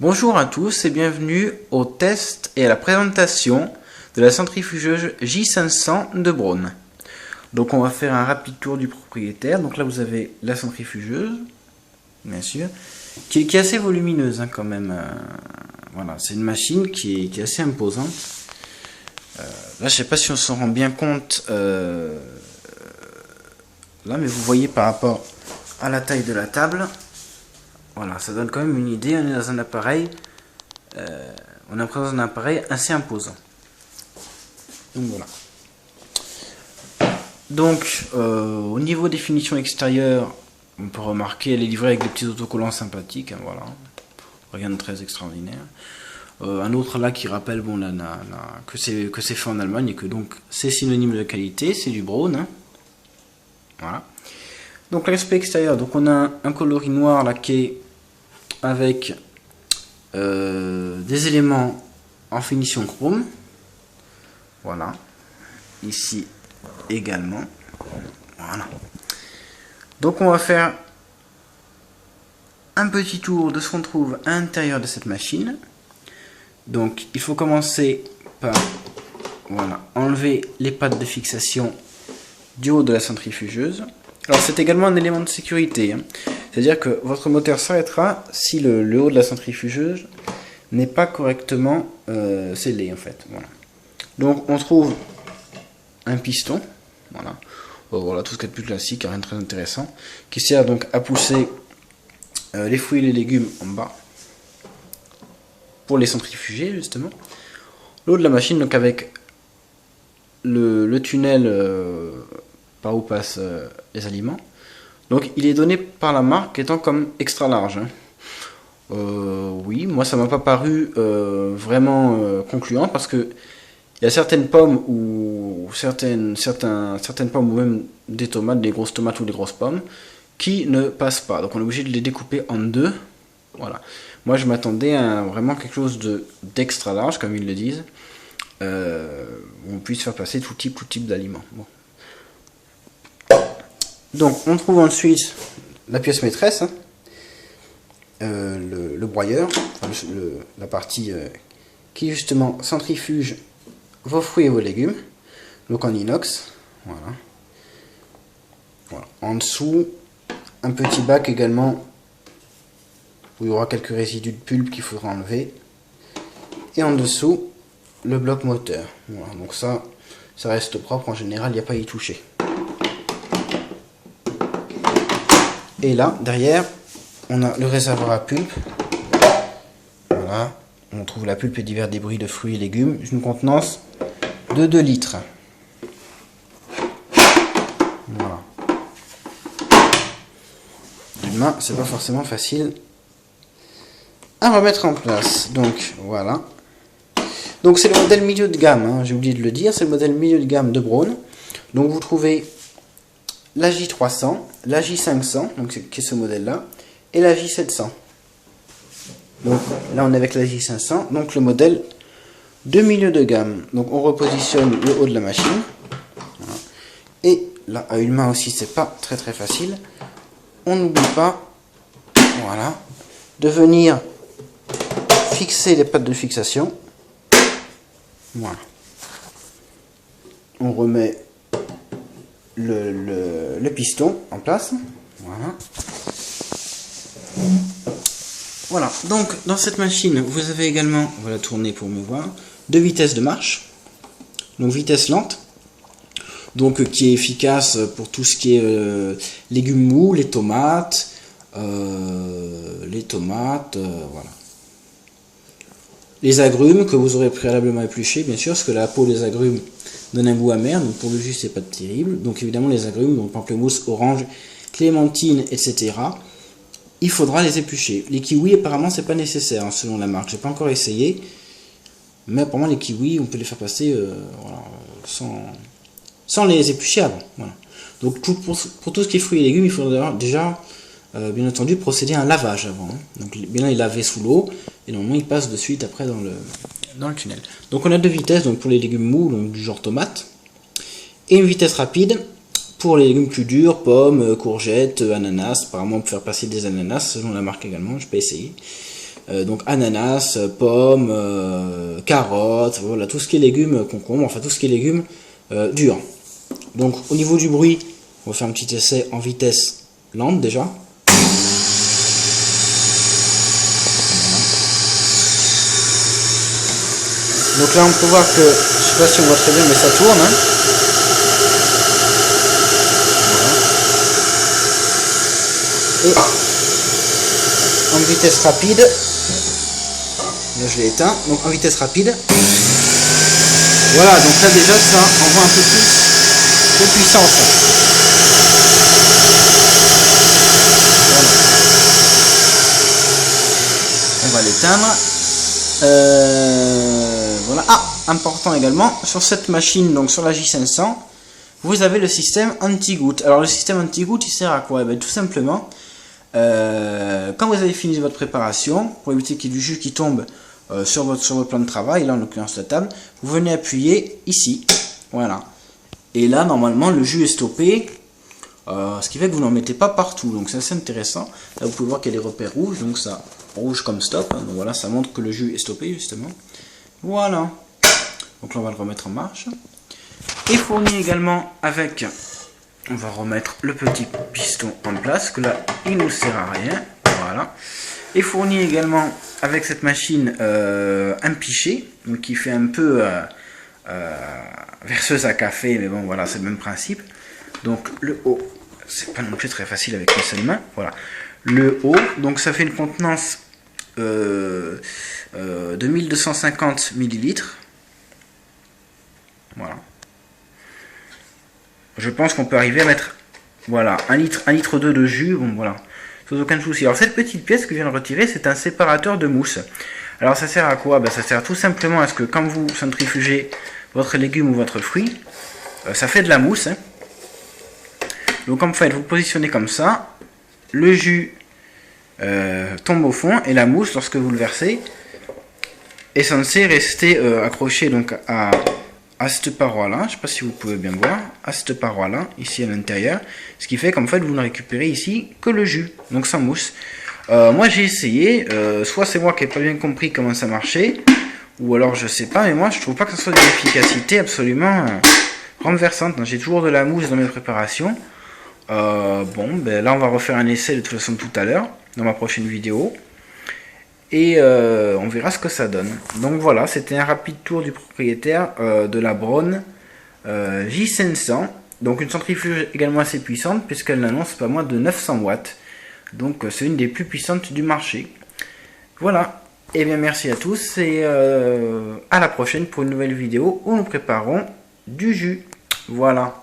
Bonjour à tous et bienvenue au test et à la présentation de la centrifugeuse J500 de Braun. Donc on va faire un rapide tour du propriétaire. Donc là vous avez la centrifugeuse, bien sûr, qui est assez volumineuse quand même. Voilà, c'est une machine qui est assez imposante. Là je sais pas si on s'en rend bien compte là, mais vous voyez par rapport à la taille de la table. Voilà, ça donne quand même une idée. On est dans un appareil, on est en présence d'un appareil assez imposant. Donc voilà. Donc au niveau des finitions extérieures, on peut remarquer elle est livrée avec des petits autocollants sympathiques. Hein, voilà, rien de très extraordinaire. Un autre là qui rappelle bon que c'est fait en Allemagne et que donc c'est synonyme de qualité, c'est du Braun. Hein. Voilà. Donc l'aspect extérieur, donc on a un coloris noir là qui est avec des éléments en finition chrome. Voilà. Ici également. Voilà. Donc on va faire un petit tour de ce qu'on trouve à l'intérieur de cette machine. Donc il faut commencer par voilà, enlever les pattes de fixation du haut de la centrifugeuse. Alors c'est également un élément de sécurité, hein. C'est-à-dire que votre moteur s'arrêtera si le haut de la centrifugeuse n'est pas correctement scellé en fait. Voilà. Donc on trouve un piston, voilà. Voilà tout ce qui est de plus classique, rien de très intéressant, qui sert donc à pousser les fruits et les légumes en bas pour les centrifuger justement. Le haut de la machine donc avec le tunnel par où passent les aliments. Donc il est donné par la marque étant comme extra large. Hein. Oui, moi ça m'a pas paru vraiment concluant parce que il y a certaines pommes ou certaines pommes ou même des tomates, des grosses tomates ou des grosses pommes qui ne passent pas. Donc on est obligé de les découper en deux. Voilà. Moi je m'attendais à vraiment quelque chose d'extra large comme ils le disent. Où on puisse faire passer tout type d'aliments. Bon. Donc on trouve ensuite la pièce maîtresse, hein, le broyeur, enfin, la partie qui justement centrifuge vos fruits et vos légumes, donc en inox. Voilà. Voilà. En dessous, un petit bac également où il y aura quelques résidus de pulpe qu'il faudra enlever. Et en dessous, le bloc moteur. Voilà. Donc ça reste propre, en général il n'y a pas à y toucher. Et là, derrière, on a le réservoir à pulpe. Voilà, on trouve la pulpe et divers débris de fruits et légumes, une contenance de 2 litres. Voilà. D'une main, c'est pas forcément facile à remettre en place. Donc, voilà. Donc, c'est le modèle milieu de gamme, hein, j'ai oublié de le dire, c'est le modèle milieu de gamme de Braun. Donc, vous trouvez la J300, la J500, donc qui est ce modèle-là, et la J700. Donc là on est avec la J500, donc le modèle de milieu de gamme. Donc on repositionne le haut de la machine. Voilà. Et là à une main aussi c'est pas très facile. On n'oublie pas, voilà, de venir fixer les pattes de fixation. Voilà. On remet le piston en place. Voilà. Voilà, donc dans cette machine, vous avez également, on va la tourner pour me voir, 2 vitesses de marche. Donc vitesse lente, donc qui est efficace pour tout ce qui est légumes mous, les tomates, voilà. Les agrumes que vous aurez préalablement épluchés, bien sûr, parce que la peau des agrumes donne un goût amer, donc pour le jus c'est pas terrible. Donc évidemment les agrumes, donc pamplemousse, orange, clémentine, etc. Il faudra les éplucher. Les kiwis apparemment c'est pas nécessaire hein, selon la marque. J'ai pas encore essayé, mais apparemment les kiwis on peut les faire passer voilà, sans les éplucher avant. Voilà. Donc pour tout ce qui est fruits et légumes, il faudra déjà bien entendu procéder à un lavage avant. Hein. Donc bien les laver sous l'eau et normalement ils passent de suite après dans le tunnel. Donc on a 2 vitesses donc pour les légumes mous, donc du genre tomate, et une vitesse rapide pour les légumes plus durs, pommes, courgettes, ananas. Apparemment on peut faire passer des ananas selon la marque également, je peux essayer. donc ananas, pommes, carottes, voilà, tout ce qui est légumes, concombres, enfin tout ce qui est légumes durs. Donc au niveau du bruit, on va faire un petit essai en vitesse lente déjà. Donc là on peut voir que, je sais pas si on voit très bien, mais ça tourne. Hein. Voilà. Et en vitesse rapide, là je l'ai éteint, donc en vitesse rapide. Voilà, donc là déjà ça envoie un peu plus de puissance. Voilà. On va l'éteindre. Voilà. Ah, important également, sur cette machine, donc sur la J500, vous avez le système anti-goutte. Alors le système anti-goutte, il sert à quoi? Tout simplement, quand vous avez fini votre préparation, pour éviter qu'il y ait du jus qui tombe sur votre plan de travail, là en l'occurrence la table, vous venez appuyer ici, voilà. Et là, normalement, le jus est stoppé, ce qui fait que vous n'en mettez pas partout, donc c'est assez intéressant. Là, vous pouvez voir qu'il y a des repères rouges, donc ça, rouge comme stop, hein, donc voilà, ça montre que le jus est stoppé, justement. Voilà. Donc là, on va le remettre en marche. Et fourni également avec, on va remettre le petit piston en place, que là, il ne nous sert à rien, voilà. Et fourni également avec cette machine un pichet, donc qui fait un peu verseuse à café, mais bon voilà, c'est le même principe. Donc le haut, c'est pas non plus très facile avec une seule main, voilà. Le haut, donc ça fait une contenance de 1250 millilitres. Voilà. Je pense qu'on peut arriver à mettre, voilà, 1 litre 2 de jus, bon voilà, sans aucun souci. Alors cette petite pièce que je viens de retirer, c'est un séparateur de mousse. Alors ça sert à quoi? Ça sert tout simplement à ce que quand vous centrifugez votre légume ou votre fruit, ça fait de la mousse. Hein. Donc en fait, vous positionnez comme ça, le jus tombe au fond et la mousse, lorsque vous le versez, est censée rester accrochée donc à cette paroi là, je ne sais pas si vous pouvez bien voir, à cette paroi là, ici à l'intérieur, ce qui fait qu'en fait vous ne récupérez ici que le jus, donc sans mousse. Moi j'ai essayé, soit c'est moi qui n'ai pas bien compris comment ça marchait, ou alors je sais pas, mais moi je trouve pas que ce soit d'une efficacité absolument renversante. J'ai toujours de la mousse dans mes préparations. Bon, ben là on va refaire un essai de toute façon tout à l'heure, dans ma prochaine vidéo. Et on verra ce que ça donne. Donc voilà, c'était un rapide tour du propriétaire de la Braun J500. Donc une centrifuge également assez puissante, puisqu'elle n'annonce pas moins de 900 watts. Donc c'est une des plus puissantes du marché. Voilà, et bien merci à tous, et à la prochaine pour une nouvelle vidéo où nous préparons du jus. Voilà.